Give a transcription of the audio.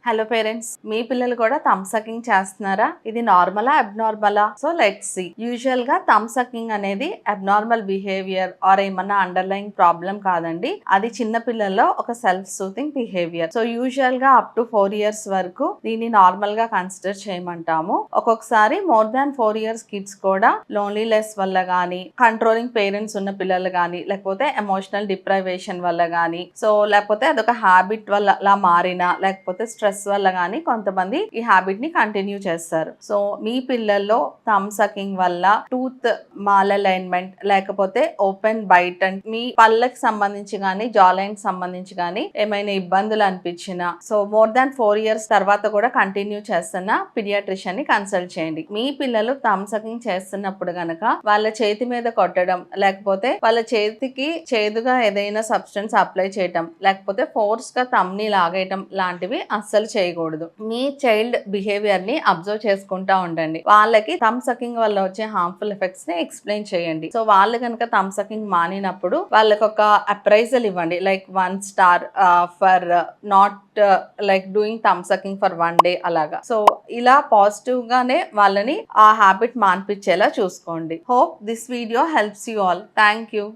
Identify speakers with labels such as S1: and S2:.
S1: Hello parents, మీ పిల్లలు కూడా thumb sucking చేస్తున్నారా? ఇది నార్మలా, అబ్నార్మలా? So let's see. యూజువల్ గా థమ్ సకింగ్ అనేది అబ్నార్మల్ బిహేవియర్ ఆర్ ఏమన్నా అండర్లైన్ ప్రాబ్లం కాదండి. అది చిన్న పిల్లల్లో ఒక self soothing behaviour. So usual గా అప్ టు 4 years వరకు దీన్ని నార్మల్ గా కన్సిడర్ చేయమంటాము. ఒక్కొక్కసారి మోర్ దాన్ 4 years కిడ్స్ కూడా లోన్లీనెస్ వల్ల గానీ, కంట్రోలింగ్ పేరెంట్స్ ఉన్న పిల్లలు గానీ, లేకపోతే ఎమోషనల్ డిప్రైవేషన్ వల్ల గానీ, సో లేకపోతే అదొక హ్యాబిట్ వల్ల అలా మారినా, లేకపోతే స్ట్రెస్ వల్ల గానీ కొంతమంది ఈ హ్యాబిట్ ని కంటిన్యూ చేస్తారు. సో మీ పిల్లల్లో థమ్ సకింగ్ వల్ల టూత్ మాల్ అలైన్మెంట్, లేకపోతే ఓపెన్ బైట్, అండ్ మీ పళ్ళకి సంబంధించి గానీ, జా లైన్ సంబంధించి గానీ ఏమైనా ఇబ్బందులు అనిపించినా, సో మోర్ దాన్ 4 years తర్వాత కూడా కంటిన్యూ చేస్తున్న పీడియాట్రిషియన్ ని కన్సల్ట్ చేయండి. మీ పిల్లలు థమ్ సకింగ్ చేస్తున్నప్పుడు గనక వాళ్ళ చేతి మీద కొట్టడం, లేకపోతే వాళ్ళ చేతికి చేదుగా ఏదైనా సబ్స్టెన్స్ అప్లై చేయటం, లేకపోతే ఫోర్స్ గా థమ్ ని లాగేయటం లాంటివి అస్సలు చేయకూడదు. మీ చైల్డ్ బిహేవియర్ ని అబ్జర్వ్ చేసుకుంటా ఉండండి. వాళ్ళకి థమ్ సకింగ్ వల్ల వచ్చే హార్మ్ఫుల్ ఎఫెక్ట్స్ ని ఎక్స్ప్లెయిన్ చేయండి. సో వాళ్ళు కనుక థమ్ సకింగ్ మానినప్పుడు వాళ్ళకి ఒక అప్రైజల్ ఇవ్వండి, like 1 star for not like doing thumb sucking for 1 day అలాగా. సో ఇలా పాజిటివ్ గానే వాళ్ళని ఆ హ్యాబిట్ మాన్పించేలా చూసుకోండి. Hope this video helps you all. Thank you.